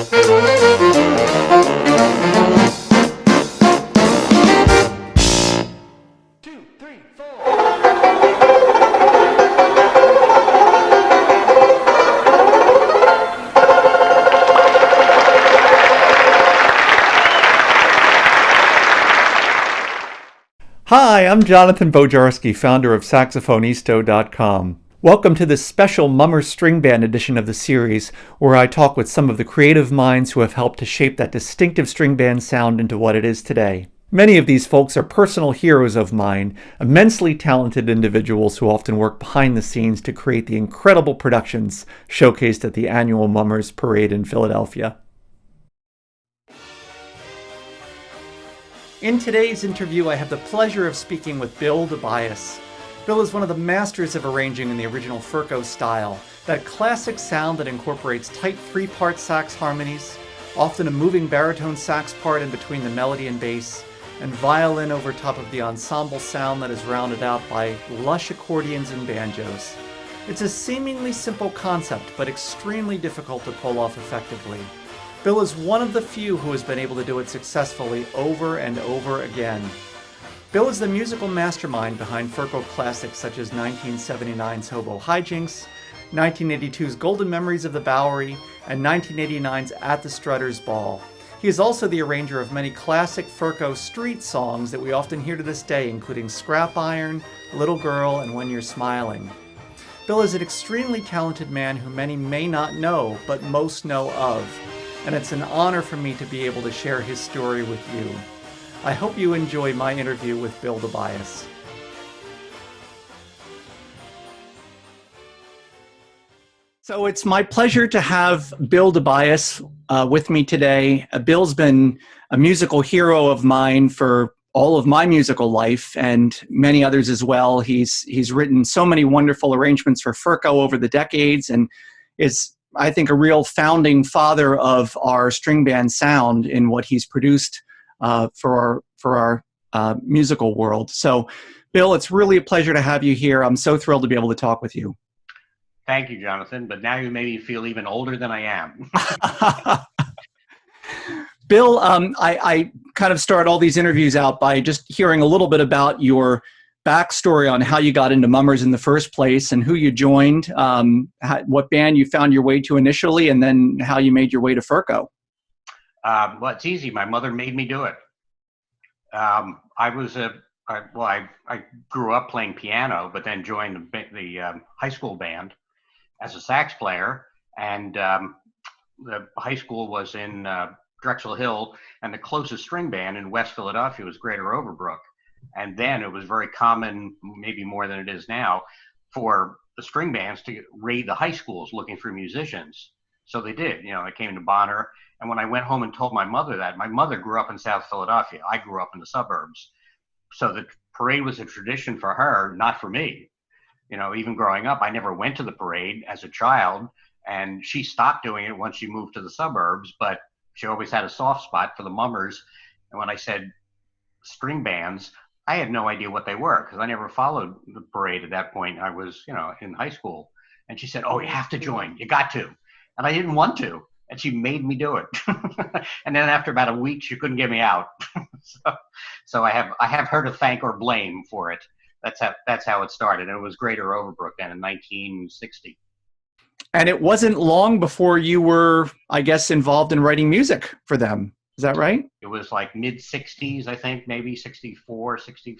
Hi, I'm Jonathan Bojarski, founder of Saxophonisto.com. Welcome to this special Mummer String Band edition of the series, where I talk with some of the creative minds who have helped to shape that distinctive string band sound into what it is today. Many of these folks are personal heroes of mine, immensely talented individuals who often work behind the scenes to create the incredible productions showcased at the annual Mummers Parade in Philadelphia. In today's interview, I have the pleasure of speaking with Bill DiBiase. Bill is one of the masters of arranging in the original Ferko style, that classic sound that incorporates tight three-part sax harmonies, often a moving baritone sax part in between the melody and bass, and violin over top of the ensemble sound that is rounded out by lush accordions and banjos. It's a seemingly simple concept, but extremely difficult to pull off effectively. Bill is one of the few who has been able to do it successfully over and over again. Bill is the musical mastermind behind Ferko classics such as 1979's Hobo HiJinx, 1982's Golden Memories of the Bowery, and 1989's At The Strutters Ball. He is also the arranger of many classic Ferko street songs that we often hear to this day, including Scrap Iron, Little Girl, and When You're Smiling. Bill is an extremely talented man who many may not know, but most know of. And it's an honor for me to be able to share his story with you. I hope you enjoy my interview with Bill DiBiase. So it's my pleasure to have Bill DiBiase with me today. Bill's been a musical hero of mine for all of my musical life and many others as well. He's written so many wonderful arrangements for Ferko over the decades and is, I think, a real founding father of our string band sound in what he's produced for our musical world. So, Bill, it's really a pleasure to have you here. I'm so thrilled to be able to talk with you. Thank you, Jonathan. But now you made me feel even older than I am. Bill, I kind of start all these interviews out by just hearing a little bit about your backstory on how you got into Mummers in the first place and who you joined, what band you found your way to initially, and then how you made your way to Ferko. Well, it's easy. My mother made me do it. I grew up playing piano, but then joined the high school band as a sax player. And the high school was in Drexel Hill, and the closest string band in West Philadelphia was Greater Overbrook. And then it was very common, maybe more than it is now, for the string bands to raid the high schools looking for musicians. So they did. I came to Bonner. And when I went home and told my mother that, my mother grew up in South Philadelphia. I grew up in the suburbs. So the parade was a tradition for her, not for me. Even growing up, I never went to the parade as a child. And she stopped doing it once she moved to the suburbs. But she always had a soft spot for the Mummers. And when I said string bands, I had no idea what they were because I never followed the parade at that point. I was, in high school. And she said, "Oh, you have to join. You got to." And I didn't want to. And she made me do it. And then after about a week, she couldn't get me out. So I have her to thank or blame for it. That's how it started. And it was Greater Overbrook then in 1960. And it wasn't long before you were, I guess, involved in writing music for them. Is that right? It was like mid-60s, I think, maybe 64, 60,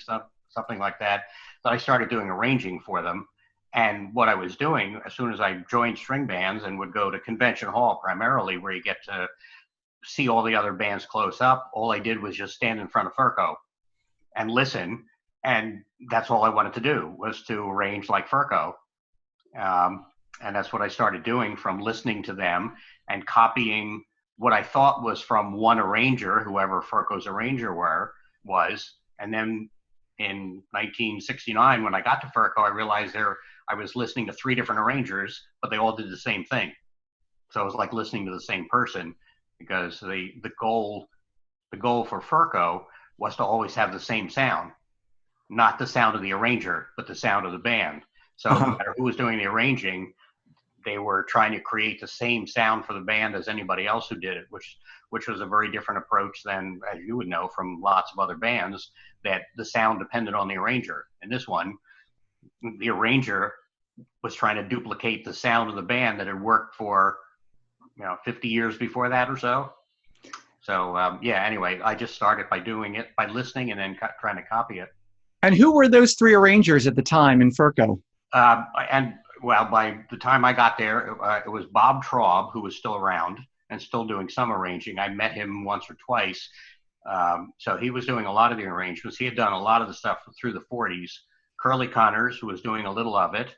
something like that I started doing arranging for them. And what I was doing, as soon as I joined string bands and would go to Convention Hall primarily, where you get to see all the other bands close up, all I did was just stand in front of Ferko and listen. And that's all I wanted to do, was to arrange like Ferko. And that's what I started doing, from listening to them and copying what I thought was from one arranger, whoever Ferko's arranger was. And then in 1969, when I got to Ferko, I realized I was listening to 3 different arrangers, but they all did the same thing. So it was like listening to the same person, because the goal for Ferko was to always have the same sound, not the sound of the arranger, but the sound of the band. So no matter who was doing the arranging, they were trying to create the same sound for the band as anybody else who did it, which was a very different approach than, as you would know from lots of other bands, that the sound depended on the arranger. In this one, the arranger was trying to duplicate the sound of the band that had worked for 50 years before that or so. So yeah, anyway, I just started by doing it, by listening and then trying to copy it. And who were those three arrangers at the time in Ferko? And well, by the time I got there, it was Bob Traub, who was still around and still doing some arranging. I met him once or twice. So he was doing a lot of the arrangements. He had done a lot of the stuff through the 40s. Curly Connors, who was doing a little of it.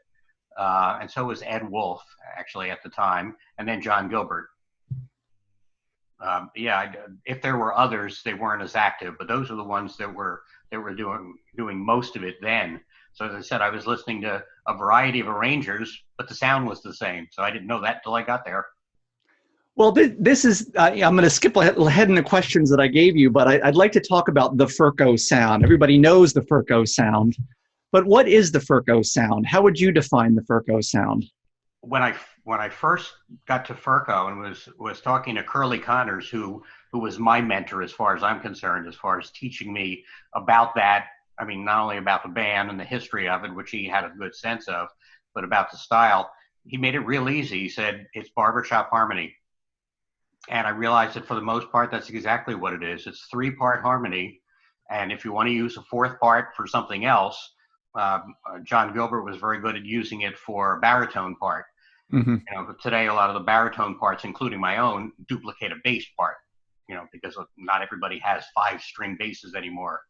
And so was Ed Wolf, actually, at the time. And then John Gilbert. Yeah, if there were others, they weren't as active, but those are the ones that were doing most of it then. So as I said, I was listening to a variety of arrangers, but the sound was the same. So I didn't know that till I got there. Well, this is, I'm going to skip ahead in the questions that I gave you, but I'd like to talk about the Ferko sound. Everybody knows the Ferko sound, but what is the Ferko sound? How would you define the Ferko sound? When I first got to Ferko and was talking to Curly Connors, who was my mentor as far as I'm concerned, as far as teaching me about that. I mean, not only about the band and the history of it, which he had a good sense of, but about the style. He made it real easy. He said, it's barbershop harmony. And I realized that for the most part, that's exactly what it is. It's 3-part harmony. And if you want to use a 4th part for something else, John Gilbert was very good at using it for a baritone part. Mm-hmm. But today, a lot of the baritone parts, including my own, duplicate a bass part, because not everybody has 5-string basses anymore.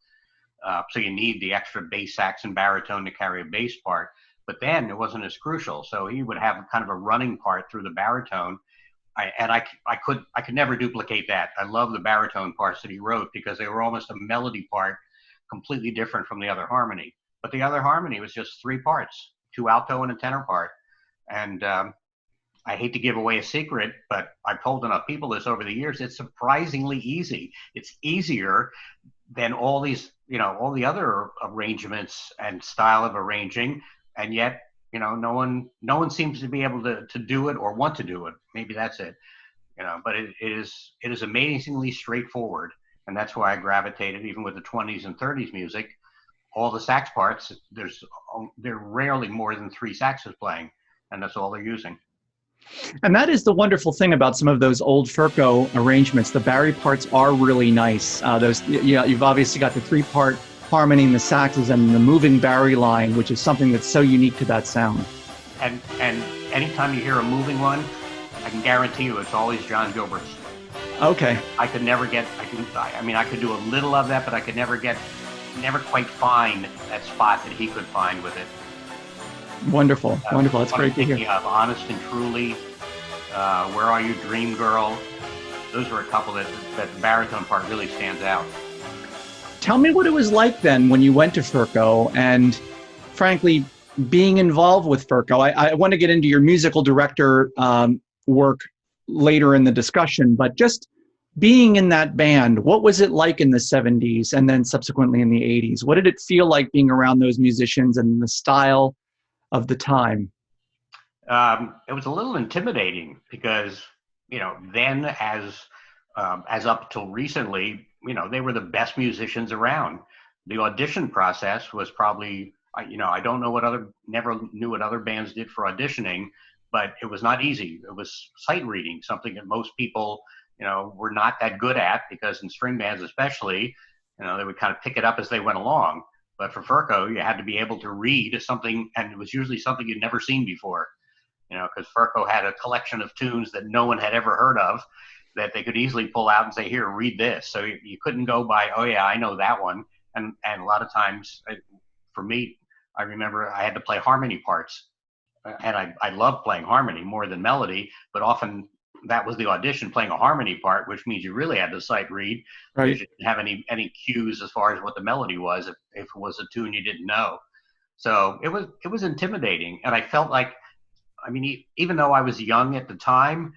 So you need the extra bass sax and baritone to carry a bass part. But then it wasn't as crucial. So he would have kind of a running part through the baritone. I could never duplicate that. I love the baritone parts that he wrote because they were almost a melody part, completely different from the other harmony. But the other harmony was just 3 parts, 2 alto and a tenor part. And I hate to give away a secret, but I've told enough people this over the years. It's surprisingly easy. It's easier than all these, all the other arrangements and style of arranging, and yet, no one seems to be able to do it or want to do it. Maybe that's it, But it is amazingly straightforward, and that's why I gravitated, even with the 20s and 30s music. All the sax parts, they're rarely more than 3 saxes playing, and that's all they're using. And that is the wonderful thing about some of those old Ferko arrangements. The Barry parts are really nice. You've obviously got the 3-part harmony in the saxes and the moving Barry line, which is something that's so unique to that sound. And anytime you hear a moving one, I can guarantee you it's always John Gilbert's. Okay. I could never get. I could do a little of that, but I could never quite find that spot that he could find with it. Wonderful. That's great to hear. Of Honest and Truly, Where Are You, Dream Girl? Those were a couple that the baritone part really stands out. Tell me what it was like then when you went to Ferko, and frankly, being involved with Ferko. I want to get into your musical director work later in the discussion, but just being in that band, what was it like in the 70s and then subsequently in the 80s? What did it feel like being around those musicians and the style of the time? It was a little intimidating because, then as up till recently, they were the best musicians around. The audition process was probably, I don't know never knew what other bands did for auditioning, but it was not easy. It was sight reading, something that most people, were not that good at, because in string bands especially, they would kind of pick it up as they went along. But for Ferko, you had to be able to read something, and it was usually something you'd never seen before, because Ferko had a collection of tunes that no one had ever heard of that they could easily pull out and say, here, read this. So you couldn't go by, oh yeah, I know that one. And a lot of times, for me, I remember I had to play harmony parts. And I love playing harmony more than melody, but often that was the audition, playing a harmony part, which means you really had to sight read. Right. You didn't have any cues as far as what the melody was, if it was a tune you didn't know. So it was intimidating. And I felt like, even though I was young at the time,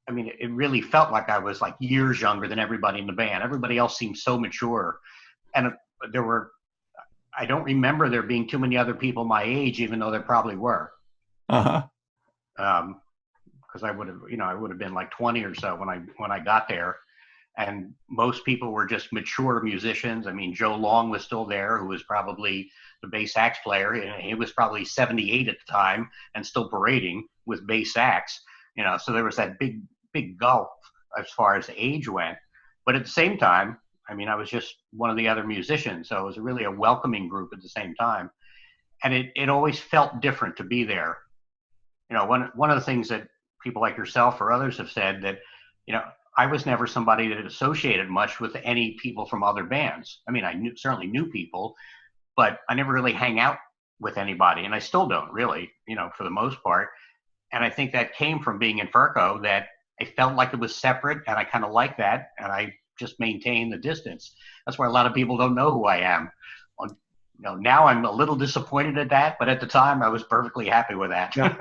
it really felt like I was like years younger than everybody in the band. Everybody else seemed so mature. And I don't remember there being too many other people my age, even though there probably were. Uh-huh. because I would have, I would have been like 20 or so when I got there. And most people were just mature musicians. I mean, Joe Long was still there, who was probably the bass sax player. He was probably 78 at the time and still parading with bass sax. So there was that big gulf as far as age went. But at the same time, I mean, I was just one of the other musicians. So it was really a welcoming group at the same time. And it always felt different to be there. One of the things that people like yourself or others have said that, I was never somebody that associated much with any people from other bands. I mean, certainly knew people, but I never really hang out with anybody, and I still don't really, for the most part. And I think that came from being in Ferko, that I felt like it was separate, and I kind of like that, and I just maintain the distance. That's why a lot of people don't know who I am. Now I'm a little disappointed at that, but at the time I was perfectly happy with that. Yeah.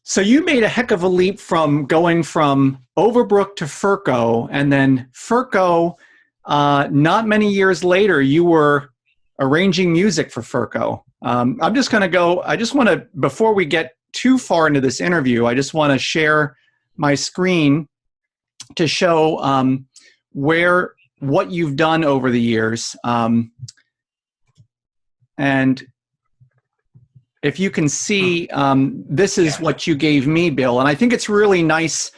So you made a heck of a leap from going from Overbrook to Ferko, and then Ferko, not many years later, you were arranging music for Ferko. I'm just going to go, before we get too far into this interview, I just want to share my screen to show what you've done over the years. And if you can see, this is what you gave me, Bill. And I think it's really nice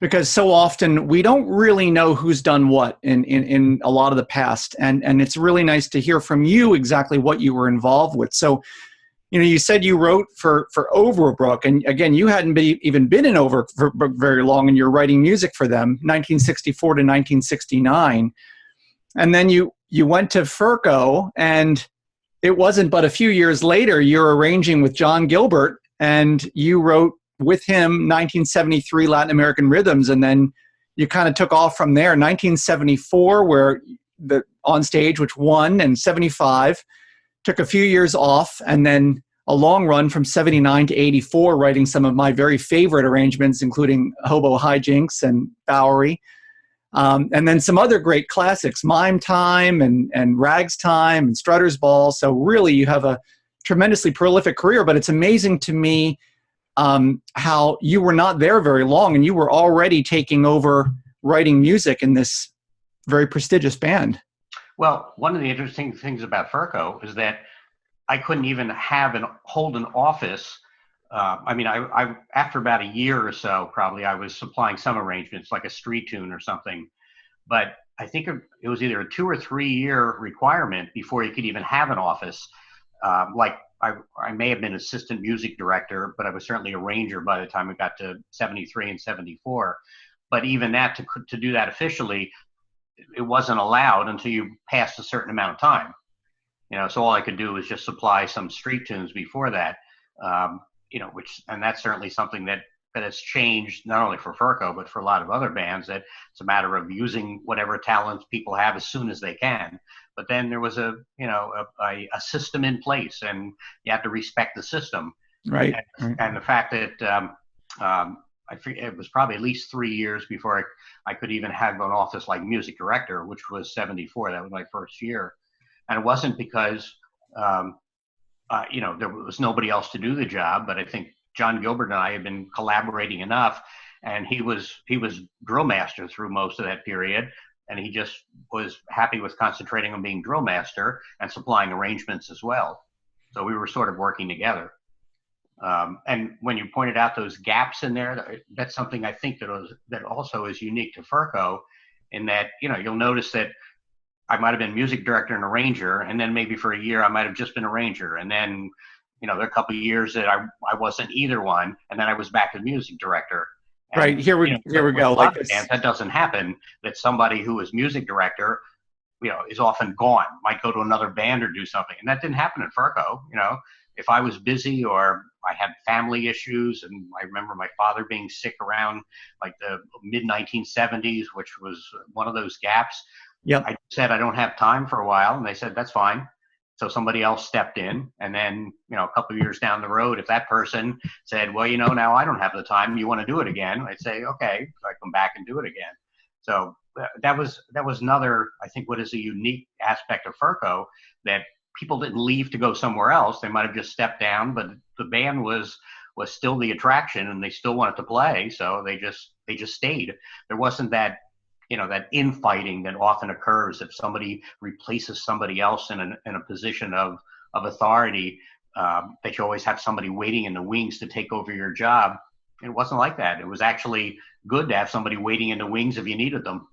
because so often we don't really know who's done what in a lot of the past. And it's really nice to hear from you exactly what you were involved with. So, you said you wrote for Overbrook. And again, you hadn't even been in Overbrook very long, and you're writing music for them, 1964 to 1969. And then you went to Ferko, and it wasn't but a few years later you're arranging with John Gilbert, and you wrote with him 1973 Latin American Rhythms, and then you kind of took off from there. 1974, where the on stage, which won, and 75 took a few years off, and then a long run from 79 to 84, writing some of my very favorite arrangements, including Hobo HiJinx and Bowery. And then some other great classics, Mime Time and Rags Time and Strutters Ball. So really you have a tremendously prolific career, but it's amazing to me how you were not there very long and you were already taking over writing music in this very prestigious band. Well, one of the interesting things about Ferko is that I couldn't even hold an office. I after about a year or so, probably, I was supplying some arrangements, like a street tune or something. But I think it was either a 2 or 3 year requirement before you could even have an office. I may have been assistant music director, but I was certainly arranger by the time it got to 73 and 74. But even that, to do that officially, it wasn't allowed until you passed a certain amount of time. So all I could do was just supply some street tunes before that. And that's certainly something that has changed, not only for Ferko, but for a lot of other bands, that it's a matter of using whatever talents people have as soon as they can. But then there was a system in place, and you have to respect the system. Right. And the fact that I forget, it was probably at least 3 years before I could even have an office like music director, which was 74. That was my first year. And it wasn't because there was nobody else to do the job, but I think John Gilbert and I had been collaborating enough, and he was drill master through most of that period, and he just was happy with concentrating on being drill master and supplying arrangements as well. So we were sort of working together. And when you pointed out those gaps in there, that's something I think that also is unique to Ferko, in that you'll notice that I might have been music director and arranger, and then maybe for a year I might have just been arranger, and then there are a couple of years that I wasn't either one, and then I was back as music director. And, right, here we go. Like bands, that doesn't happen. That somebody who is music director, is often gone, might go to another band or do something, and that didn't happen at Ferko. If I was busy or I had family issues, and I remember my father being sick around like the mid 1970s, which was one of those gaps. Yep. I said, I don't have time for a while. And they said, that's fine. So somebody else stepped in. And then, a couple of years down the road, if that person said, well, now I don't have the time, you want to do it again? I'd say, okay. So I come back and do it again. So that was another, I think, what is a unique aspect of Ferko, that people didn't leave to go somewhere else. They might have just stepped down, but the band was was still the attraction, and they still wanted to play, so they just stayed. There wasn't that, that infighting that often occurs if somebody replaces somebody else in a position of authority, that you always have somebody waiting in the wings to take over your job. It wasn't like that. It was actually good to have somebody waiting in the wings if you needed them.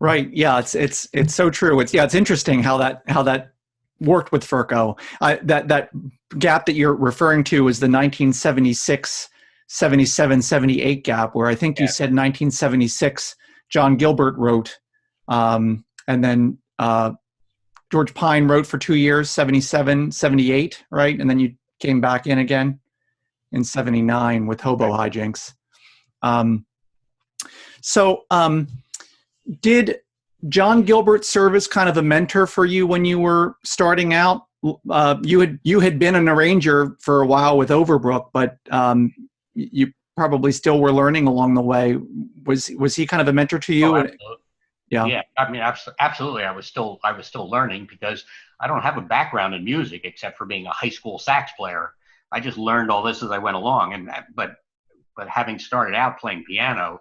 Right. Yeah. It's so true. It's interesting how that worked with Ferko. That gap that you're referring to is the 1976, 77, 78 gap, where I think you said 1976, John Gilbert wrote, and then George Pine wrote for 2 years, 77, 78, right? And then you came back in again in 79 with Hobo HiJinx. Did John Gilbert serve as kind of a mentor for you when you were starting out? You had been an arranger for a while with Overbrook, but you probably still were learning along the way. Was he kind of a mentor to you? Oh, yeah. I mean, absolutely. I was still learning, because I don't have a background in music except for being a high school sax player. I just learned all this as I went along, but having started out playing piano,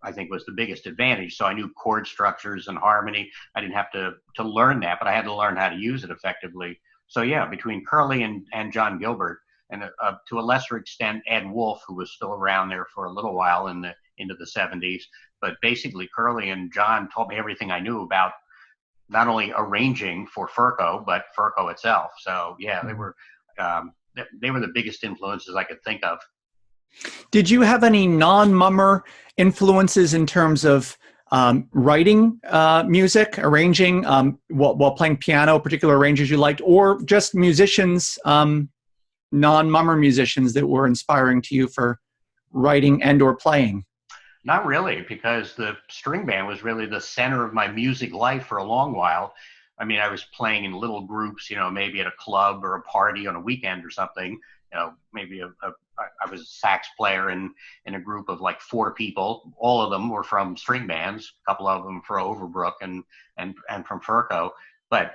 I think was the biggest advantage. So I knew chord structures and harmony. I didn't have to learn that, but I had to learn how to use it effectively. So yeah, between Curly and John Gilbert, and to a lesser extent Ed Wolf, who was still around there for a little while into the 70s, but basically Curly and John taught me everything I knew about not only arranging for Ferko, but Ferko itself. So yeah, they were the biggest influences I could think of. Did you have any non-Mummer influences in terms of writing music, arranging while playing piano, particular arrangers you liked, or just musicians, non-Mummer musicians that were inspiring to you for writing and or playing? Not really, because the string band was really the center of my music life for a long while. I mean, I was playing in little groups, maybe at a club or a party on a weekend or something. Maybe I was a sax player in a group of like 4 people. All of them were from string bands, a couple of them for Overbrook and from Ferko. But,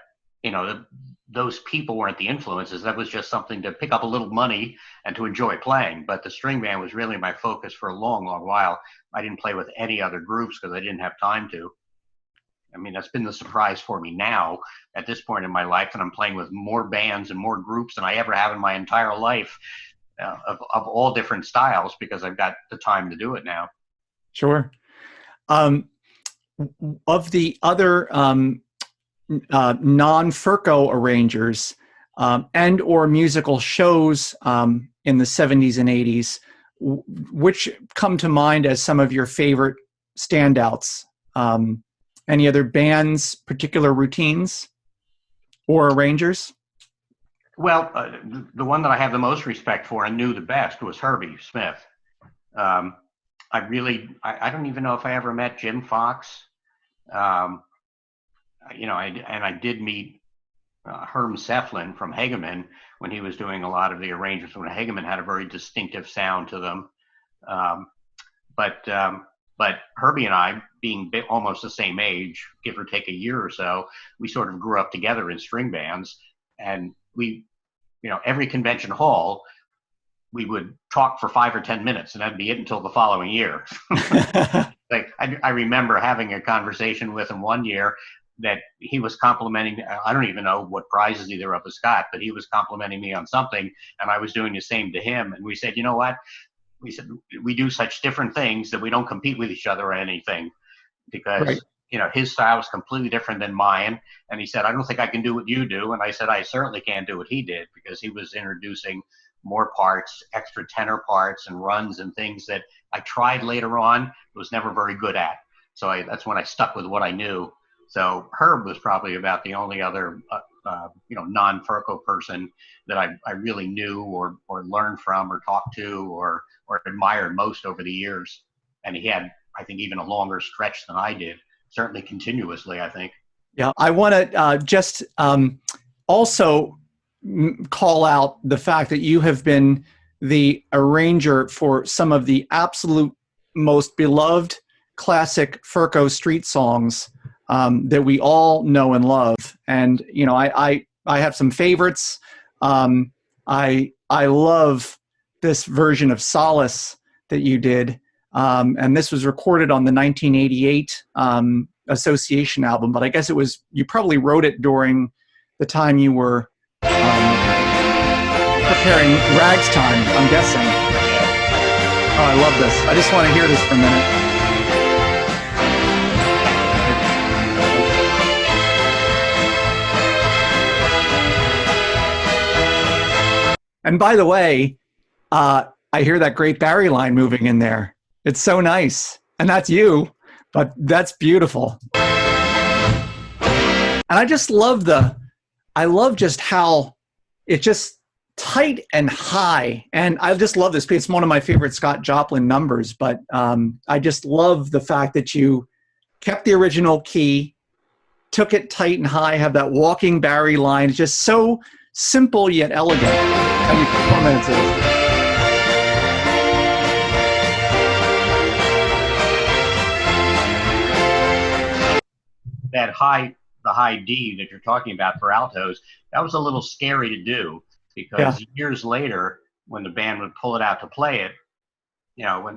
those people weren't the influences. That was just something to pick up a little money and to enjoy playing. But the string band was really my focus for a long, long while. I didn't play with any other groups because I didn't have time to. I mean, that's been the surprise for me now at this point in my life, that I'm playing with more bands and more groups than I ever have in my entire life, of all different styles, because I've got the time to do it now. Sure. Of the other non-Ferko arrangers and or musical shows in the 70s and 80s, which come to mind as some of your favorite standouts? Any other bands, particular routines, or arrangers? Well, the one that I have the most respect for and knew the best was Herbie Smith. I don't even know if I ever met Jim Fox. I did meet Herm Seflin from Hegeman when he was doing a lot of the arrangements, when Hegeman had a very distinctive sound to them. But Herbie and I, being almost the same age, give or take a year or so, we sort of grew up together in string bands. And we, every convention hall, we would talk for 5 or 10 minutes, and that'd be it until the following year. Like I remember having a conversation with him one year that he was complimenting, I don't even know what prizes either of us got, but he was complimenting me on something, and I was doing the same to him. And we said, you know what? We said, we do such different things that we don't compete with each other or anything, because, right, his style is completely different than mine. And he said, I don't think I can do what you do. And I said, I certainly can't do what he did, because he was introducing more parts, extra tenor parts and runs and things that I tried later on, was never very good at. So that's when I stuck with what I knew. So Herb was probably about the only other, non-Ferko person that I really knew or learned from or talked to or admired most over the years. And he had, I think, even a longer stretch than I did, certainly continuously, I think. Yeah, I want to just also call out the fact that you have been the arranger for some of the absolute most beloved classic Ferko street songs that we all know and love. And, I have some favorites. I love this version of Solace that you did. And this was recorded on the 1988 Association album, but I guess you probably wrote it during the time you were preparing Rags Time, I'm guessing. Oh, I love this. I just want to hear this for a minute. And by the way, I hear that great Barry line moving in there. It's so nice. And that's you, but that's beautiful. And I just love just how it's just tight and high. And I just love this piece. It's one of my favorite Scott Joplin numbers, but I just love the fact that you kept the original key, took it tight and high, have that walking Barry line. It's just so simple yet elegant. How you performance is. The high D that you're talking about for altos, that was a little scary to do because years later, when the band would pull it out to play it,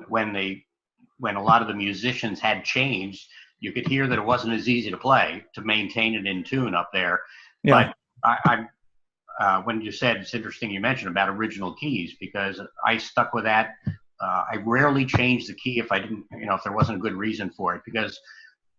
when a lot of the musicians had changed, you could hear that it wasn't as easy to play to maintain it in tune up there. Yeah. But when you said, it's interesting you mentioned about original keys, because I stuck with that. I rarely changed the key if I didn't, if there wasn't a good reason for it, because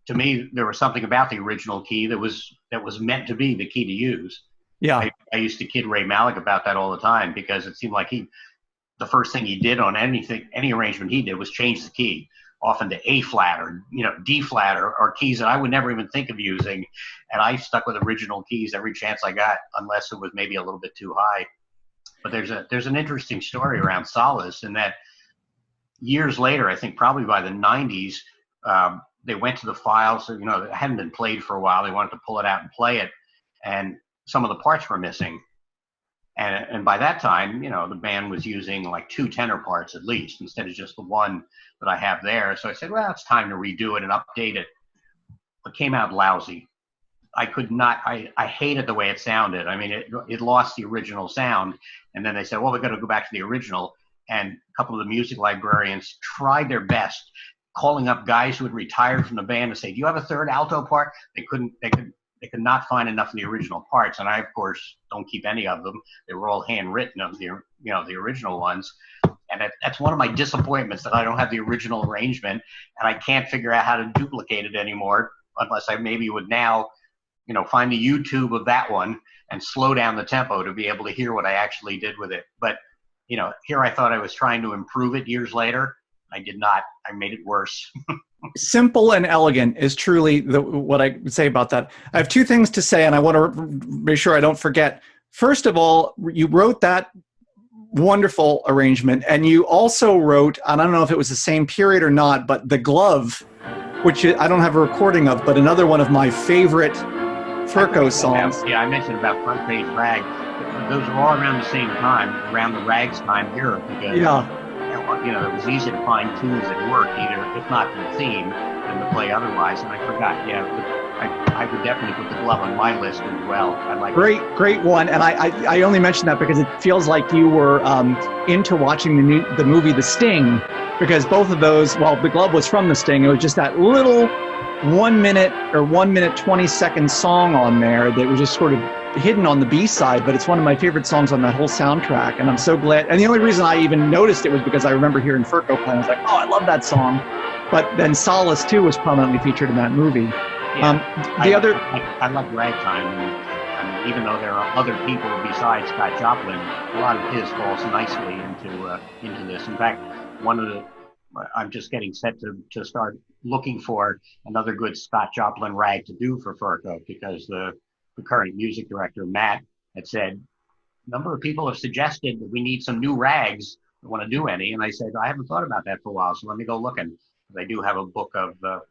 to me, there was something about the original key that was meant to be the key to use. Yeah. I used to kid Ray Malik about that all the time, because it seemed like the first thing he did on any arrangement he did was change the key, often to A flat or, D flat or keys that I would never even think of using. And I stuck with original keys every chance I got, unless it was maybe a little bit too high. But there's an interesting story around Solace in that years later, I think probably by the 90s, they went to the files, it hadn't been played for a while. They wanted to pull it out and play it. And some of the parts were missing. And by that time, the band was using like 2 tenor parts at least, instead of just the one that I have there. So I said, well, it's time to redo it and update it. It came out lousy. I could not, I hated the way it sounded. I mean, it lost the original sound. And then they said, well, we've got to go back to the original. And a couple of the music librarians tried their best, calling up guys who had retired from the band to say, do you have a third alto part? They could not find enough of the original parts. And I, of course, don't keep any of them. They were all handwritten of the original ones. And that's one of my disappointments, that I don't have the original arrangement and I can't figure out how to duplicate it anymore, unless I maybe would now, find the YouTube of that one and slow down the tempo to be able to hear what I actually did with it. But, here I thought I was trying to improve it years later. I did not. I made it worse. Simple and elegant is truly what I would say about that. I have 2 things to say, and I want to make sure I don't forget. First of all, you wrote that wonderful arrangement, and you also wrote, and I don't know if it was the same period or not, but The Glove, which I don't have a recording of, but another one of my favorite Ferko songs. Yeah, I mentioned about Front Page Rag. Those were all around the same time, around the Rags time era, because it was easy to find tunes that worked, either, if not the theme, than to play otherwise. And I forgot, I would definitely put The Glove on my list as well. Great one. And I only mention that because it feels like you were into watching the movie The Sting, because both of those, well, The Glove was from The Sting. It was just that little 1 minute or 1 minute 20-second song on there that was just sort of hidden on the B-side, but it's one of my favorite songs on that whole soundtrack, and I'm so glad. And the only reason I even noticed it was because I remember hearing Ferko play. I was like, oh, I love that song. But then Solace too was prominently featured in that movie. Yeah, I love Ragtime, and even though there are other people besides Scott Joplin, a lot of his falls nicely into this. In fact, I'm just getting set to start looking for another good Scott Joplin rag to do for Ferko, because the current music director, Matt, had said, a number of people have suggested that we need some new rags that want to do any. And I said, I haven't thought about that for a while, so let me go looking. They do have a book of a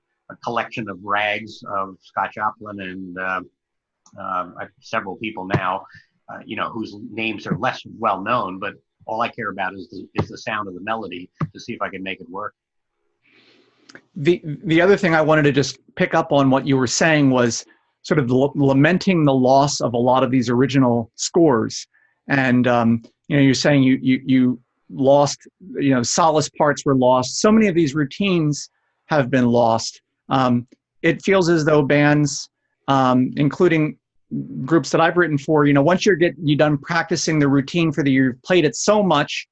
collection of rags of Scott Joplin and several people now, whose names are less well known, but all I care about is the sound of the melody, to see if I can make it work. The other thing I wanted to just pick up on what you were saying was sort of lamenting the loss of a lot of these original scores. And, you're saying you lost, solace parts were lost. So many of these routines have been lost. It feels as though bands, including groups that I've written for, once you're done practicing the routine for the year, you've played it so much,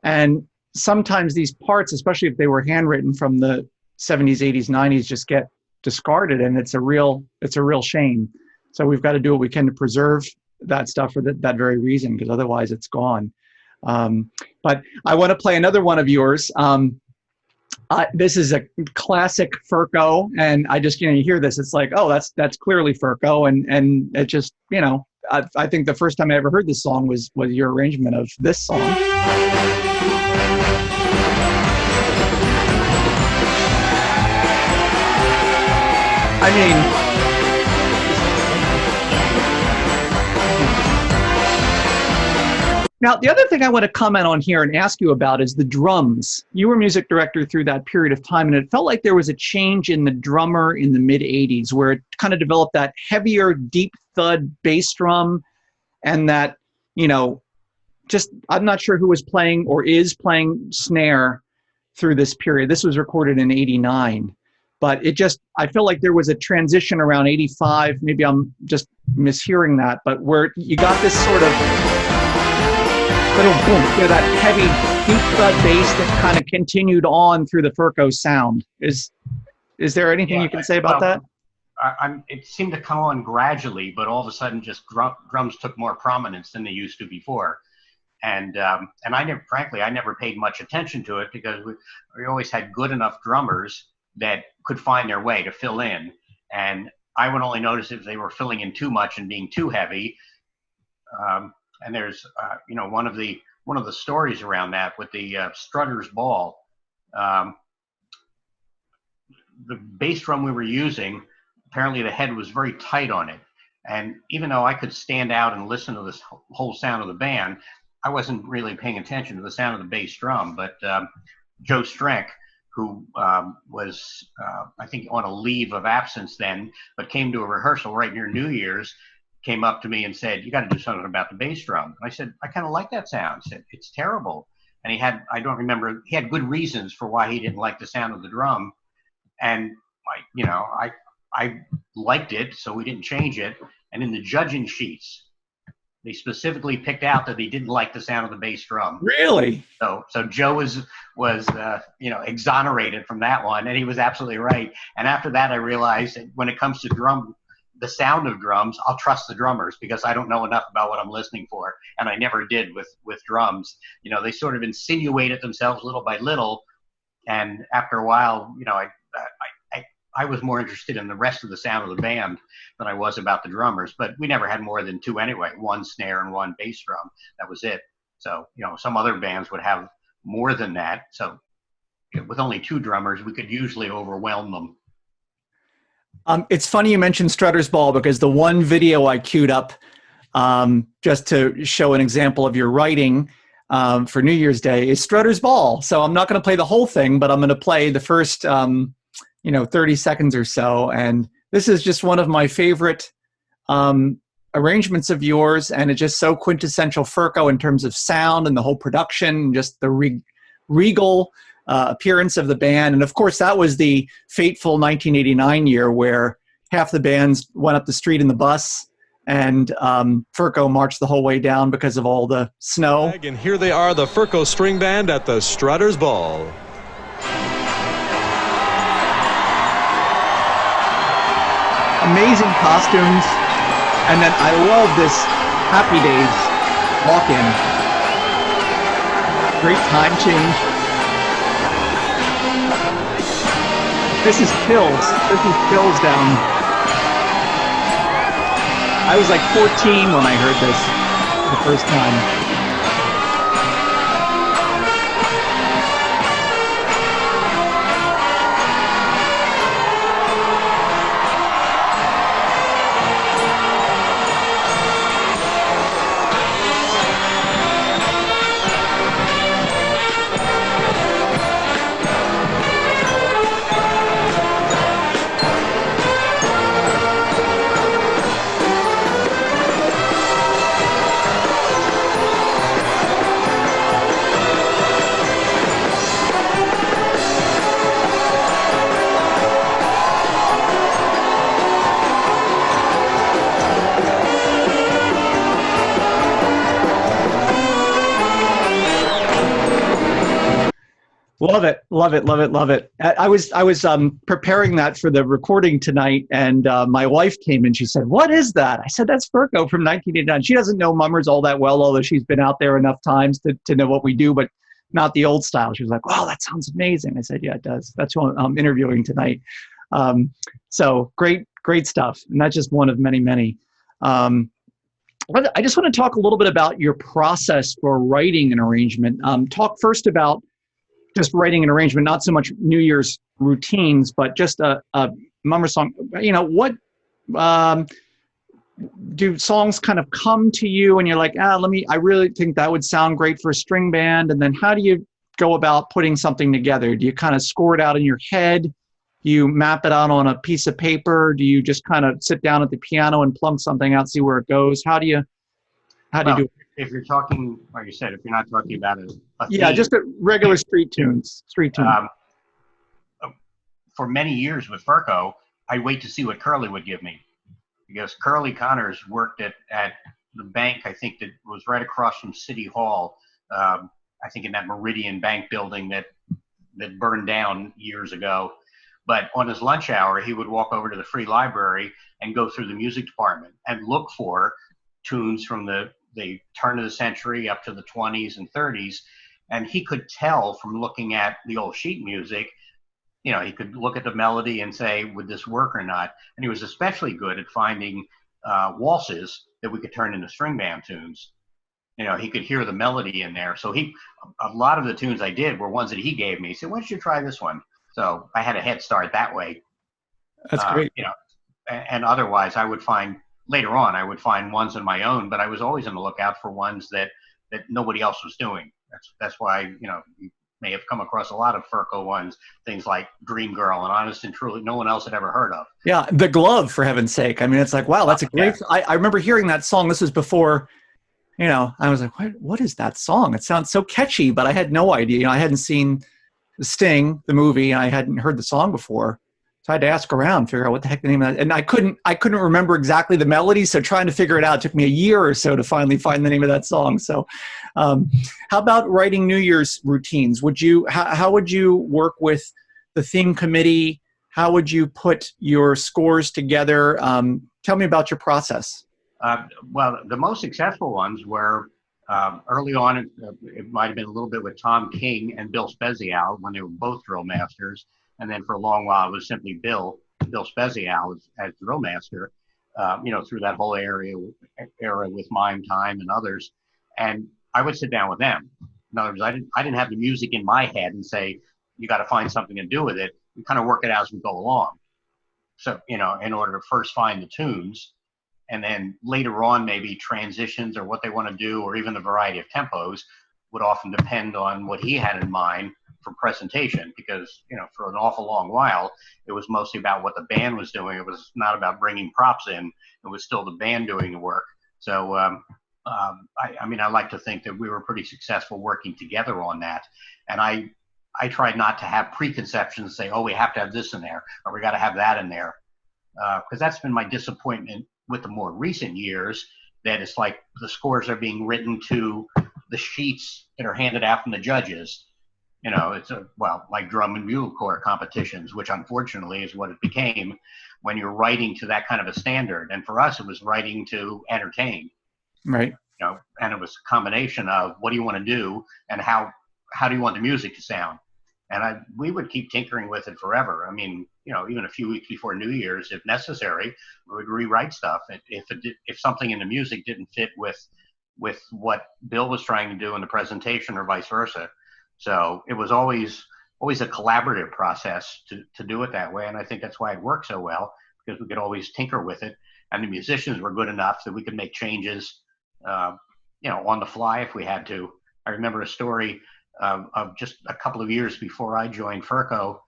and sometimes these parts, especially if they were handwritten from the 70s, 80s, 90s, just get discarded, and it's a real shame. So we've got to do what we can to preserve that stuff for that very reason, because otherwise it's gone. But I want to play another one of yours. This is a classic Ferko, and I just, you hear this, it's like, oh, that's clearly Ferko, and it just, I think the first time I ever heard this song was your arrangement of this song. I mean, now, the other thing I want to comment on here and ask you about is the drums. You were music director through that period of time, and it felt like there was a change in the drummer in the mid-'80s, where it kind of developed that heavier, deep thud bass drum, and that, just, I'm not sure who was playing or is playing snare through this period. This was recorded in '89. But I feel like there was a transition around '85. Maybe I'm just mishearing that, but where you got this sort of little boom, that heavy, deep thud bass that kind of continued on through the Ferko sound. Is there anything you can say about that? It seemed to come on gradually, but all of a sudden, just drums took more prominence than they used to before. And I never paid much attention to it, because we always had good enough drummers that could find their way to fill in. And I would only notice if they were filling in too much and being too heavy. And there's, one of the stories around that with the Strutters Ball. The bass drum we were using, apparently the head was very tight on it. And even though I could stand out and listen to this whole sound of the band, I wasn't really paying attention to the sound of the bass drum. But Joe Strenk, who was, I think, on a leave of absence then, but came to a rehearsal right near New Year's, came up to me and said, "You got to do something about the bass drum." And I said, "I kind of like that sound." He said, "It's terrible." And he had good reasons for why he didn't like the sound of the drum. And I liked it, so we didn't change it. And in the judging sheets, they specifically picked out that he didn't like the sound of the bass drum. Really? So Joe was exonerated from that one, and he was absolutely right. And after that, I realized that when it comes to the sound of drums, I'll trust the drummers, because I don't know enough about what I'm listening for, and I never did with drums. They sort of insinuated themselves little by little, and after a while, I was more interested in the rest of the sound of the band than I was about the drummers. But we never had more than two anyway, one snare and one bass drum. That was it. So, some other bands would have more than that. So with only two drummers, we could usually overwhelm them. It's funny you mentioned Strutters Ball, because the one video I queued up just to show an example of your writing for New Year's Day is Strutters Ball. So I'm not going to play the whole thing, but I'm going to play the first 30 seconds or so. And this is just one of my favorite arrangements of yours. And it's just so quintessential Ferko in terms of sound and the whole production, and just the regal appearance of the band. And of course, that was the fateful 1989 year where half the bands went up the street in the bus, and Ferko marched the whole way down because of all the snow. And here they are, the Ferko String Band at the Strutters Ball. Amazing costumes, and then I love this Happy Days walk-in. Great time change. This is Pills. This is Pills down. I was like 14 when I heard this the first time. Love it, love it, love it, love it. I was preparing that for the recording tonight, and my wife came and she said, "What is that?" I said, "That's Ferko from 1989." She doesn't know mummers all that well, although she's been out there enough times to know what we do, but not the old style. She was like, "Wow, that sounds amazing." I said, "Yeah, it does." That's who I'm interviewing tonight. So great stuff, and that's just one of many, many. I just want to talk a little bit about your process for writing an arrangement. Talk first about just writing an arrangement, not so much New Year's routines, but just a mummer song. What do songs kind of come to you and you're like, I really think that would sound great for a string band. And then how do you go about putting something together? Do you kind of score it out in your head? Do you map it out on a piece of paper? Do you just kind of sit down at the piano and plunk something out, see where it goes? How do you do it? If you're talking, like you said, if you're not talking about a yeah, theme, just a regular street tunes. For many years with Ferko, I'd wait to see what Curly would give me, because Curly Connors worked at the bank, I think that was right across from City Hall. I think in that Meridian Bank building that burned down years ago. But on his lunch hour, he would walk over to the free library and go through the music department and look for tunes from the turn of the century up to the 20s and 30s. And he could tell from looking at the old sheet music, he could look at the melody and say, would this work or not? And he was especially good at finding waltzes that we could turn into string band tunes. He could hear the melody in there. So a lot of the tunes I did were ones that he gave me. He said, why don't you try this one? So I had a head start that way. That's great. And otherwise later on I would find ones on my own, but I was always on the lookout for ones that nobody else was doing. That's why, you may have come across a lot of Ferko ones, things like Dream Girl and Honest and Truly, no one else had ever heard of. Yeah, The Glove, for heaven's sake. I mean, it's like, wow, that's a great, yeah. I remember hearing that song. This was before, I was like, what is that song? It sounds so catchy, but I had no idea. I hadn't seen Sting, the movie. I hadn't heard the song before. So I had to ask around, figure out what the heck the name of that. And I couldn't remember exactly the melody. So trying to figure it out took me a year or so to finally find the name of that song. So how about writing New Year's routines? How would you work with the theme committee? How would you put your scores together? Tell me about your process. Well, the most successful ones were early on. It might have been a little bit with Tom King and Bill Spezial when they were both drill masters. And then for a long while, it was simply Bill Spezial as drill master, through that whole era with Mime Time and others. And I would sit down with them. In other words, I didn't have the music in my head and say, you got to find something to do with it. We kind of work it out as we go along. So, in order to first find the tunes, and then later on, maybe transitions or what they want to do, or even the variety of tempos would often depend on what he had in mind for presentation, because for an awful long while it was mostly about what the band was doing. It was not about bringing props in. It was still the band doing the work. So I like to think that we were pretty successful working together on that. And I tried not to have preconceptions and say, oh, we have to have this in there, or we got to have that in there, because that's been my disappointment with the more recent years, that it's like the scores are being written to the sheets that are handed out from the judges. It's like drum and bugle corps competitions, which unfortunately is what it became when you're writing to that kind of a standard. And for us, it was writing to entertain. Right. And it was a combination of what do you want to do and how do you want the music to sound? And we would keep tinkering with it forever. I mean, even a few weeks before New Year's, if necessary, we would rewrite stuff. If something in the music didn't fit with what Bill was trying to do in the presentation, or vice versa. So it was always a collaborative process to do it that way. And I think that's why it worked so well, because we could always tinker with it. And the musicians were good enough that we could make changes, on the fly if we had to. I remember a story of just a couple of years before I joined Ferko,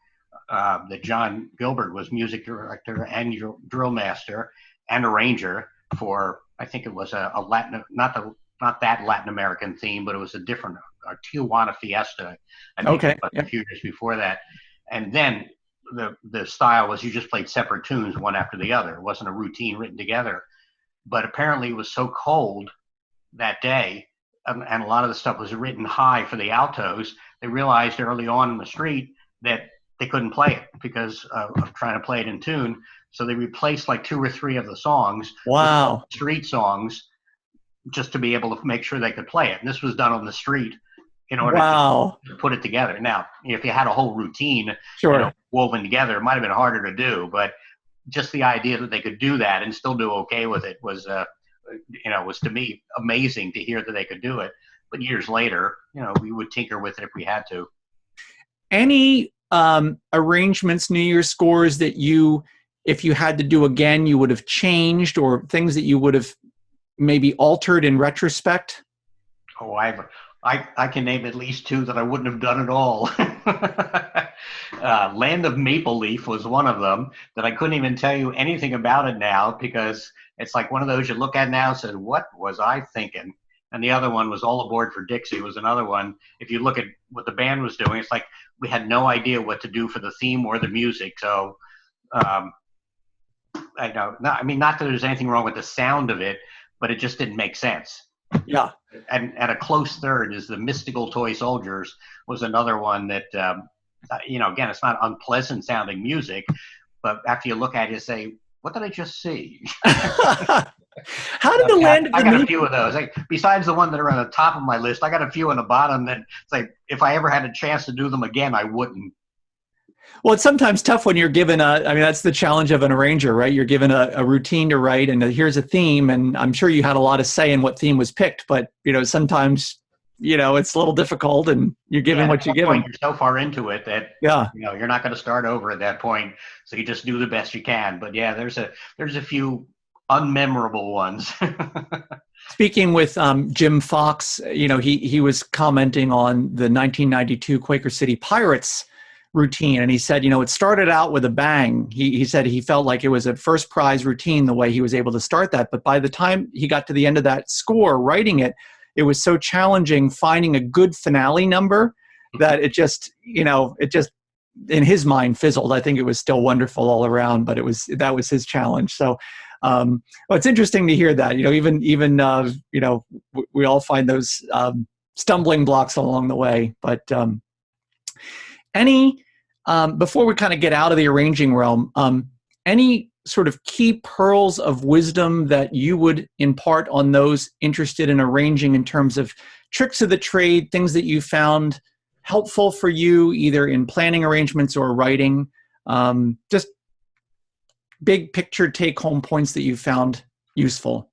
that John Gilbert was music director and drill master and arranger for, I think it was a Latin, not that Latin American theme, but it was a different Tijuana Fiesta. I think a few years before that. And then the style was you just played separate tunes one after the other. It wasn't a routine written together. But apparently it was so cold that day, and a lot of the stuff was written high for the altos, they realized early on in the street that they couldn't play it because of trying to play it in tune. So they replaced like 2 or 3 of the songs Wow. with street songs just to be able to make sure they could play it. And this was done on the street in order Wow. to put it together. Now, if you had a whole routine, Sure. woven together, it might have been harder to do, but just the idea that they could do that and still do okay with it was to me amazing to hear that they could do it. But years later, we would tinker with it if we had to. Any arrangements, New Year's scores that if you had to do again, you would have changed, or things that you would have maybe altered in retrospect? Oh, I can name at least 2 that I wouldn't have done at all. Land of Maple Leaf was one of them that I couldn't even tell you anything about it now, because it's like one of those you look at now and said, what was I thinking? And the other one was All Aboard for Dixie was another one. If you look at what the band was doing, it's like we had no idea what to do for the theme or the music. So I know, not that there's anything wrong with the sound of it, but it just didn't make sense. Yeah. And a close third is the Mystical Toy Soldiers was another one that, again, it's not unpleasant sounding music, but after you look at it, you say, what did I just see? How did the Land of the I got Maple... a few of those. Besides the one that are on the top of my list, I got a few on the bottom that it's like, if I ever had a chance to do them again, I wouldn't. Well, it's sometimes tough when you're given that's the challenge of an arranger, right? You're given a routine to write, and here's a theme, and I'm sure you had a lot of say in what theme was picked, but, sometimes, it's a little difficult, and you're given what you're given. You're so far into it that, you're not going to start over at that point, so you just do the best you can. But yeah, there's a few unmemorable ones. Speaking with Jim Fox, he was commenting on the 1992 Quaker City Pirates routine, and he said, it started out with a bang. He said he felt like it was a first prize routine the way he was able to start that, but by the time he got to the end of that score, writing it was so challenging finding a good finale number that it just in his mind fizzled. I think it was still wonderful all around, but that was his challenge. So it's interesting to hear that, even we all find those stumbling blocks along the way. But before we kind of get out of the arranging realm, any sort of key pearls of wisdom that you would impart on those interested in arranging in terms of tricks of the trade, things that you found helpful for you either in planning arrangements or writing, just big picture take-home points that you found useful?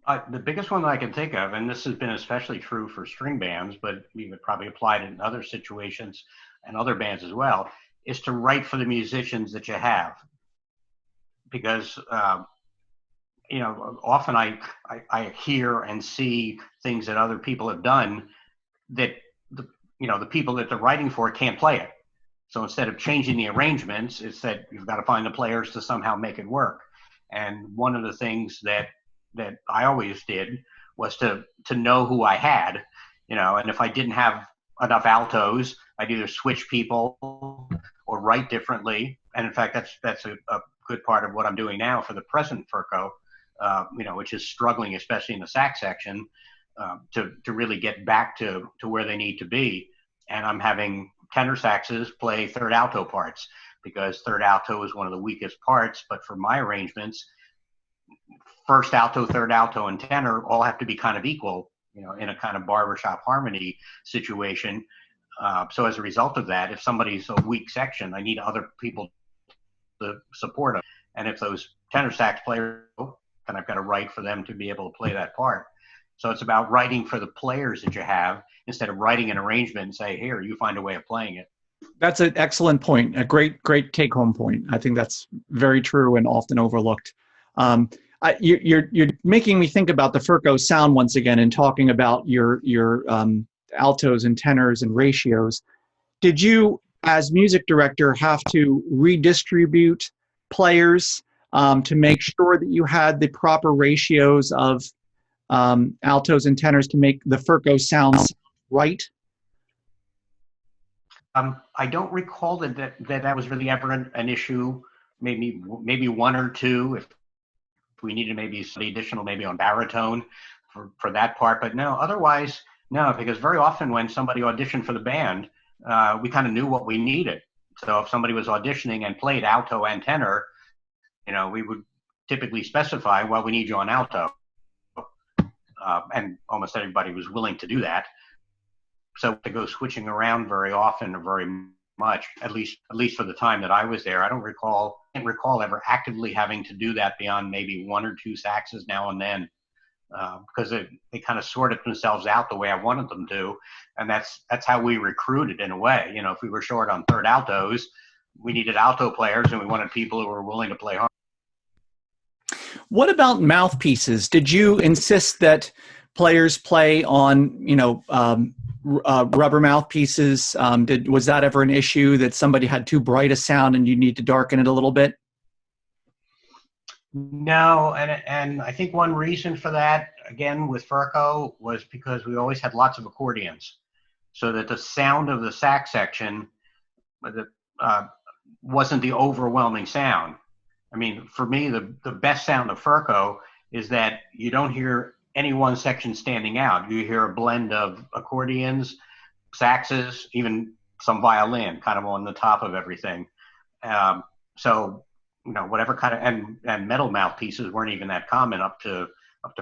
The biggest one that I can think of, and this has been especially true for string bands, but we would probably apply it in other situations and other bands as well, is to write for the musicians that you have. Because, often I hear and see things that other people have done that, the people that they're writing for can't play it. So instead of changing the arrangements, it's that you've got to find the players to somehow make it work. And one of the things that I always did was to know who I had, and if I didn't have enough altos, I'd either switch people or write differently. And in fact, that's a good part of what I'm doing now for the present Ferko, which is struggling, especially in the sax section, to really get back to where they need to be. And I'm having tenor saxes play third alto parts, because third alto is one of the weakest parts. But for my arrangements, first alto, third alto, and tenor all have to be kind of equal, in a kind of barbershop harmony situation. So as a result of that, if somebody's a weak section, I need other people to support them. And if those tenor sax players, then I've got to write for them to be able to play that part. So it's about writing for the players that you have instead of writing an arrangement and say, here, you find a way of playing it. That's an excellent point. A great take-home point. I think that's very true and often overlooked. You're making me think about the Ferko sound once again, and talking about your altos and tenors and ratios. Did you, as music director, have to redistribute players to make sure that you had the proper ratios of altos and tenors to make the Ferko sounds right? I don't recall that was really ever an issue. Maybe one or two if we needed maybe some additional, maybe on baritone for that part. But no, otherwise, no, because very often when somebody auditioned for the band, we kind of knew what we needed. So if somebody was auditioning and played alto and tenor, we would typically specify, well, we need you on alto. And almost everybody was willing to do that. So to go switching around very often or very much, at least for the time that I was there, I can't recall ever actively having to do that beyond maybe one or two saxes now and then, because they kind of sorted themselves out the way I wanted them to, and that's how we recruited in a way. If we were short on third altos, we needed alto players, and we wanted people who were willing to play harmony. What about mouthpieces? Did you insist that players play on, rubber mouthpieces? Was that ever an issue that somebody had too bright a sound and you need to darken it a little bit? No, and I think one reason for that, again, with Ferko, was because we always had lots of accordions, so that the sound of the sax section wasn't the overwhelming sound. I mean, for me, the best sound of Ferko is that you don't hear any one section standing out. You hear a blend of accordions, saxes, even some violin kind of on the top of everything. So, whatever kind of, and metal mouthpieces weren't even that common up to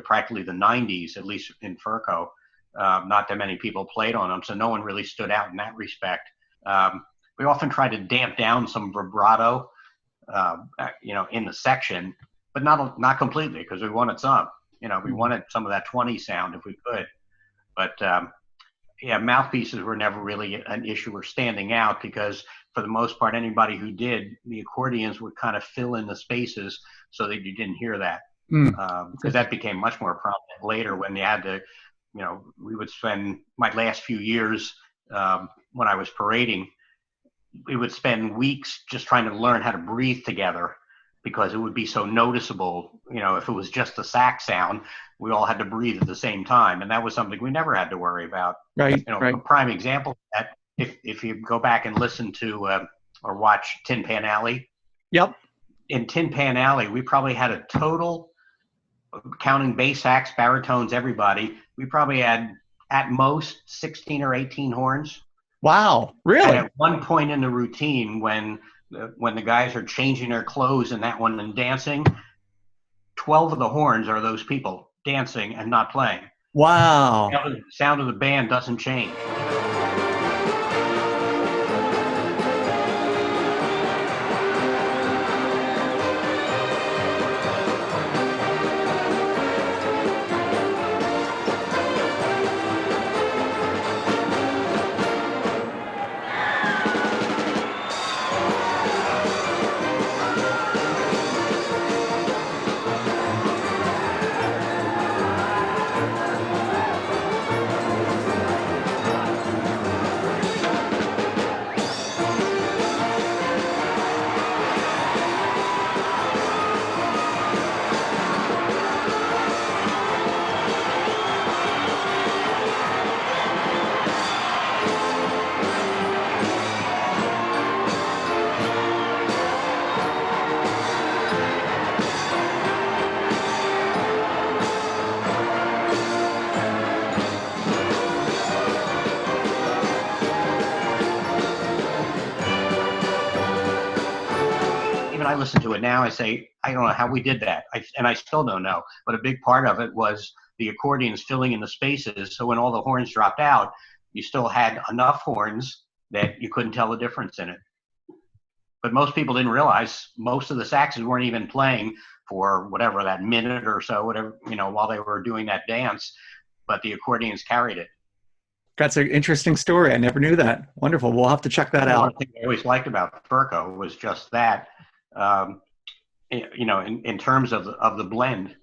practically the 90s, at least in Ferko. Not that many people played on them, so no one really stood out in that respect. We often try to damp down some vibrato, in the section, but not completely, because we wanted some. We wanted some of that 20 sound if we could. But mouthpieces were never really an issue or standing out, because for the most part, anybody who did, the accordions would kind of fill in the spaces so that you didn't hear that. Because that became much more prominent later when you had to, we would spend my last few years when I was parading, we would spend weeks just trying to learn how to breathe together, because it would be so noticeable. If it was just the sax sound, we all had to breathe at the same time, and that was something we never had to worry about. Right. A prime example of that, if you go back and listen to or watch Tin Pan Alley. Yep. In Tin Pan Alley, we probably had a total, counting bass sax, baritones, everybody, we probably had at most 16 or 18 horns. Wow, really? And at one point in the routine, when the guys are changing their clothes in that one and dancing, 12 of the horns are those people dancing and not playing. Wow. The sound of the band doesn't change. I listen to it now, I say, I don't know how we did that. And I still don't know. But a big part of it was the accordions filling in the spaces. So when all the horns dropped out, you still had enough horns that you couldn't tell the difference in it. But most people didn't realize most of the saxes weren't even playing for whatever, that minute or so, whatever, while they were doing that dance. But the accordions carried it. That's an interesting story. I never knew that. Wonderful. We'll have to check that out. One thing I always liked about Ferko was just that. In terms of the blend,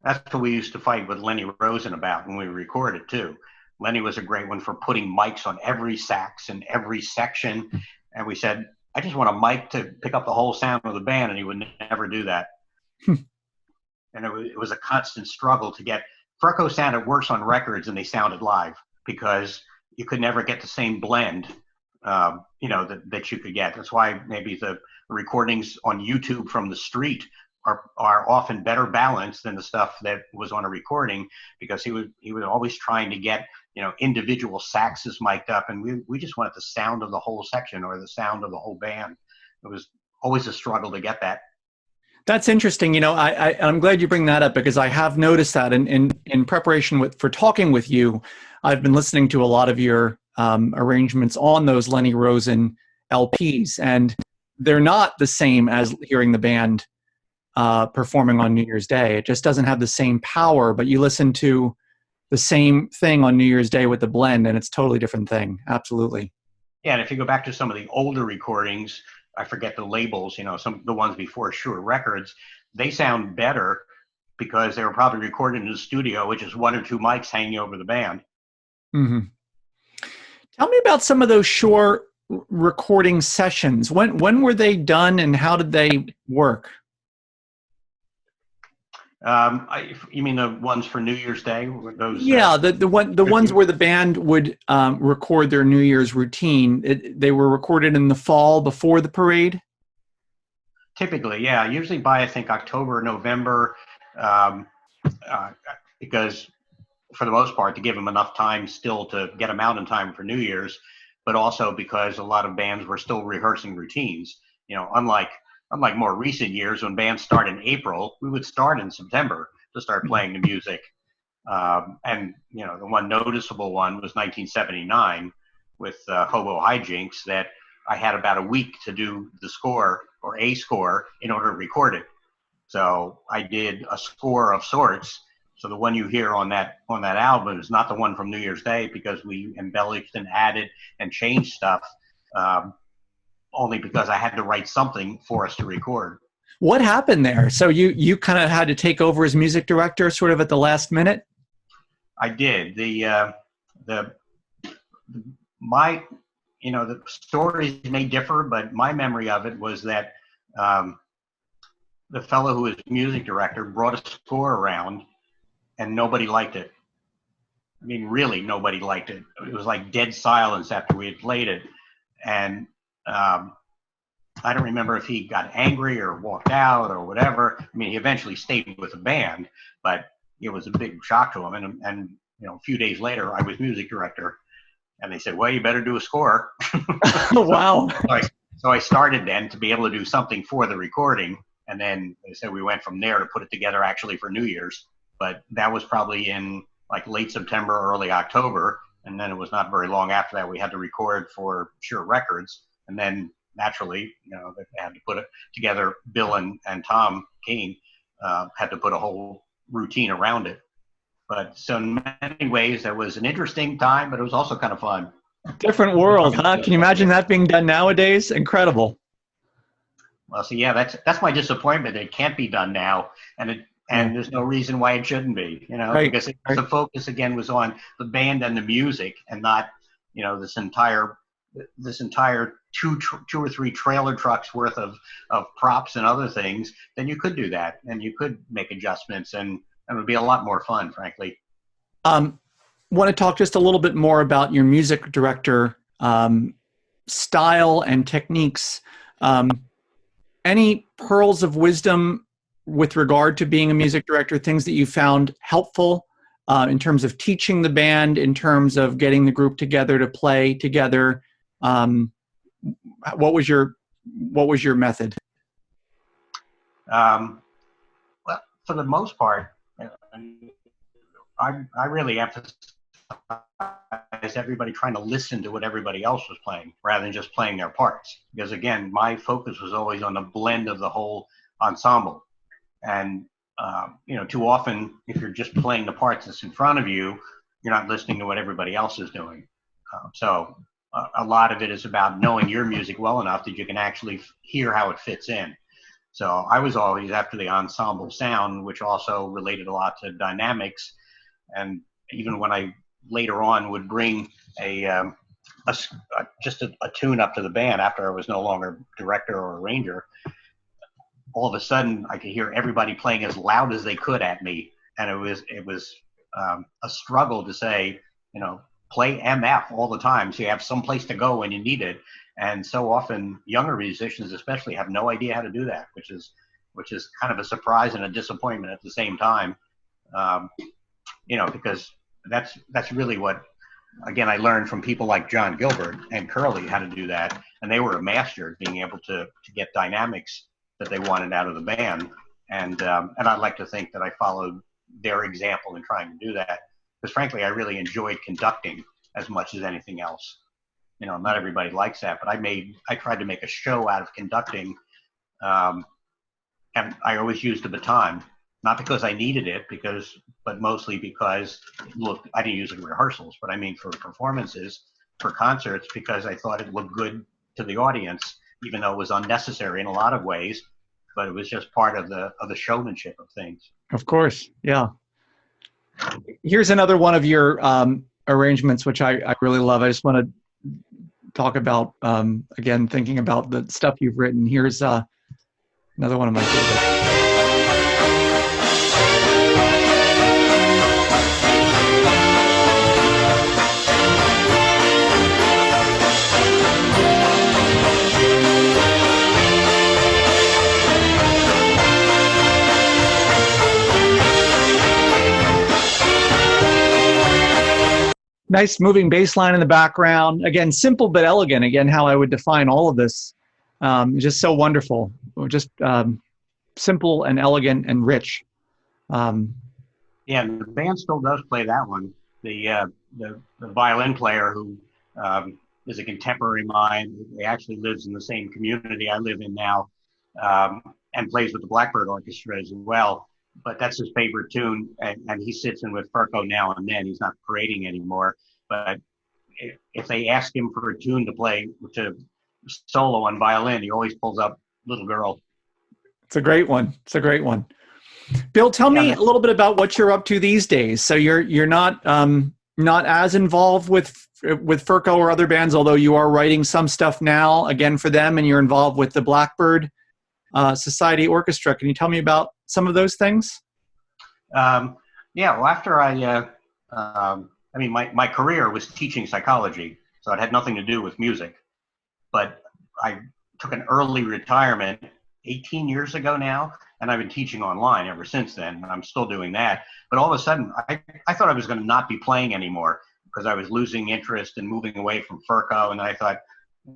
that's what we used to fight with Lenny Rosen about when we recorded too. Lenny was a great one for putting mics on every sax and every section. And we said, I just want a mic to pick up the whole sound of the band. And he would never do that. And it was a constant struggle to get. Ferko sounded worse on records than they sounded live, because you could never get the same blend, that you could get. That's why maybe the recordings on YouTube from the street are often better balanced than the stuff that was on a recording, because he was always trying to get, individual saxes mic'd up, and we just wanted the sound of the whole section or the sound of the whole band. It was always a struggle to get that. That's interesting. I'm glad you bring that up, because I have noticed that in preparation for talking with you, I've been listening to a lot of your arrangements on those Lenny Rosen LPs, and they're not the same as hearing the band performing on New Year's Day. It just doesn't have the same power, but you listen to the same thing on New Year's Day with the blend, and it's a totally different thing. Absolutely. Yeah, and if you go back to some of the older recordings, I forget the labels, some the ones before Shure Records, they sound better because they were probably recorded in the studio, which is one or two mics hanging over the band. Mm-hmm. Tell me about some of those Shure recording sessions. When were they done, and how did they work? You mean the ones for New Year's Day? Those, yeah, the ones where the band would record their New Year's routine. They were recorded in the fall before the parade? Typically, yeah. Usually by, I think, October, November, because for the most part, to give them enough time still to get them out in time for New Year's, but also because a lot of bands were still rehearsing routines. Unlike more recent years when bands start in April, we would start in September to start playing the music. And the one noticeable one was 1979 with Hobo HiJinx, that I had about a week to do the score, or a score, in order to record it. So I did a score of sorts. So the one you hear on that album is not the one from New Year's Day, because we embellished and added and changed stuff. Only because I had to write something for us to record. What happened there? So you kind of had to take over as music director sort of at the last minute? I did. The stories may differ, but my memory of it was that the fellow who was music director brought a score around and nobody liked it. I mean, really nobody liked it. It was like dead silence after we had played it. And I don't remember if he got angry or walked out or whatever. I mean, he eventually stayed with the band, but it was a big shock to him. And a few days later, I was music director, and they said, "Well, you better do a score." Wow. So I started then to be able to do something for the recording, and then they said we went from there to put it together actually for New Year's. But that was probably in like late September, early October. And then it was not very long after that we had to record for Shure Records. And then naturally, they had to put it together. Bill and Tom King had to put a whole routine around it. But so in many ways, that was an interesting time, but it was also kind of fun. Different world, huh? Can you imagine that being done nowadays? Incredible. Well, so yeah, that's my disappointment. It can't be done now. And there's no reason why it shouldn't be, Right. Because the focus again was on the band and the music, and not, this entire two or three trailer trucks worth of props and other things. Then you could do that, and you could make adjustments, and it would be a lot more fun, frankly. Want to talk just a little bit more about your music director style and techniques. Any pearls of wisdom with regard to being a music director, things that you found helpful in terms of teaching the band, in terms of getting the group together to play together? What was your method? Well, for the most part, I really emphasize everybody trying to listen to what everybody else was playing rather than just playing their parts. Because again, my focus was always on the blend of the whole ensemble. And, too often, if you're just playing the parts that's in front of you, you're not listening to what everybody else is doing. So a lot of it is about knowing your music well enough that you can actually hear how it fits in. So I was always after the ensemble sound, which also related a lot to dynamics. And even when I later on would bring just a tune up to the band after I was no longer director or arranger, all of a sudden I could hear everybody playing as loud as they could at me. And it was a struggle to say, play MF all the time so you have some place to go when you need it. And so often younger musicians especially have no idea how to do that, which is kind of a surprise and a disappointment at the same time. Because that's really what again, I learned from people like John Gilbert and Curly how to do that, and they were a master at being able to get dynamics that they wanted out of the band. And I'd like to think that I followed their example in trying to do that, because frankly, I really enjoyed conducting as much as anything else. You know, not everybody likes that, but I tried to make a show out of conducting, and I always used the baton, not because I needed it, but mostly because, look, I didn't use it in rehearsals, but I mean for performances, for concerts, because I thought it looked good to the audience, even though it was unnecessary in a lot of ways, but it was just part of the showmanship of things. Of course, yeah. Here's another one of your arrangements, which I really love. I just want to talk about, again, thinking about the stuff you've written. Here's another one of my favorites. Nice moving bass line in the background. Again, simple but elegant. Again, how I would define all of this. Just so wonderful. Just simple and elegant and rich. Yeah, the band still does play that one. The violin player, who is a contemporary of mine, he actually lives in the same community I live in now, and plays with the Blackbird Orchestra as well. But that's his favorite tune, and he sits in with Ferko now and then. He's not creating anymore, but if they ask him for a tune to solo on violin, he always pulls up Little Girl. It's a great one. It's a great one. Bill, tell me a little bit about what you're up to these days. So you're not as involved with Ferko or other bands, although you are writing some stuff now again for them, and you're involved with the Blackbird Society Orchestra. Can you tell me about some of those things? Yeah, well, after my career was teaching psychology, so it had nothing to do with music. But I took an early retirement 18 years ago now, and I've been teaching online ever since then, and I'm still doing that. But all of a sudden, I thought I was going to not be playing anymore because I was losing interest and moving away from Ferko, and I thought,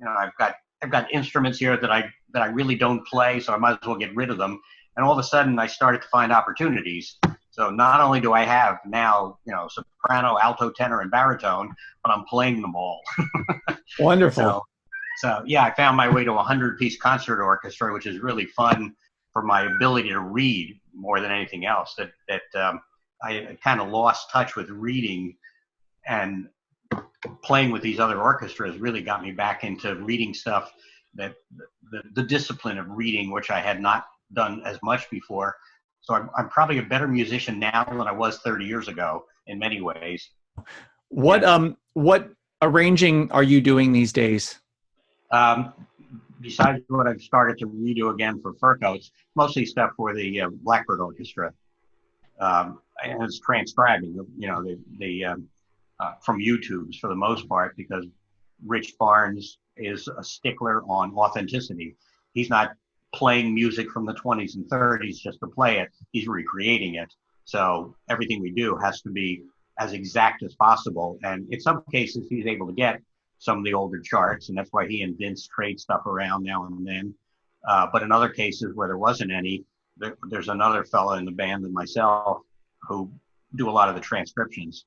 I've got instruments here that I really don't play, so I might as well get rid of them. And all of a sudden, I started to find opportunities. So not only do I have now, soprano, alto, tenor, and baritone, but I'm playing them all. Wonderful. So yeah, I found my way to a 100-piece concert orchestra, which is really fun for my ability to read more than anything else. I kind of lost touch with reading, and playing with these other orchestras really got me back into reading stuff, that the discipline of reading, which I had not done as much before. So I'm probably a better musician now than I was 30 years ago in many ways. What arranging are you doing these days? Besides what I've started to redo again for Ferko, it's mostly stuff for the Blackbird Orchestra. And it's transcribing, from YouTube's for the most part, because Rich Barnes is a stickler on authenticity. He's not playing music from the 20s and 30s just to play it. He's recreating it. So everything we do has to be as exact as possible. And in some cases, he's able to get some of the older charts, and that's why he and Vince trade stuff around now and then. But in other cases where there wasn't any, there's another fellow in the band and myself who do a lot of the transcriptions.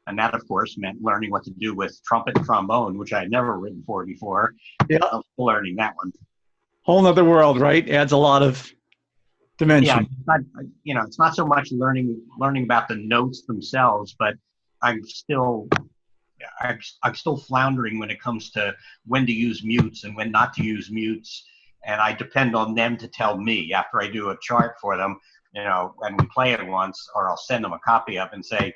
And that, of course, meant learning what to do with trumpet and trombone, which I had never written for before. Yeah. I'm still learning that one. Whole nother world, right? Adds a lot of dimension. Yeah, it's not so much learning about the notes themselves, but I'm still floundering when it comes to when to use mutes and when not to use mutes. And I depend on them to tell me after I do a chart for them, and we play it once, or I'll send them a copy of and say,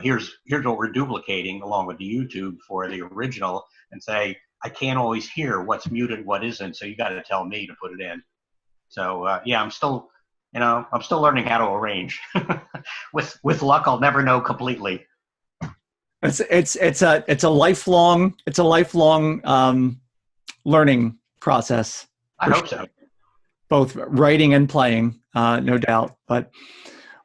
here's what we're duplicating along with the YouTube for the original, and say, I can't always hear what's muted, what isn't, so you got to tell me to put it in. So I'm still learning how to arrange. With luck, I'll never know completely. It's a lifelong learning process. I hope so. Both writing and playing, no doubt. But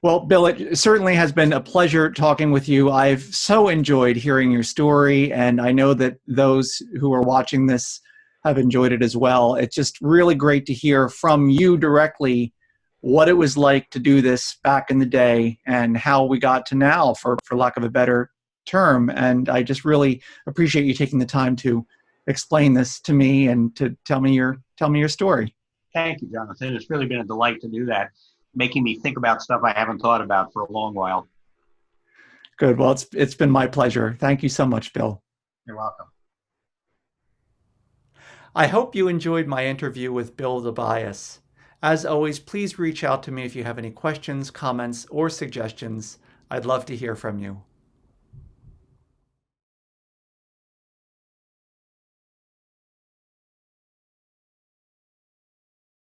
Well, Bill, it certainly has been a pleasure talking with you. I've so enjoyed hearing your story, and I know that those who are watching this have enjoyed it as well. It's just really great to hear from you directly what it was like to do this back in the day and how we got to now, for lack of a better term. And I just really appreciate you taking the time to explain this to me and to tell me your story. Thank you, Jonathan. It's really been a delight to do that, making me think about stuff I haven't thought about for a long while. Good. Well, it's been my pleasure. Thank you so much, Bill. You're welcome. I hope you enjoyed my interview with Bill DiBiase. As always, please reach out to me if you have any questions, comments, or suggestions. I'd love to hear from you.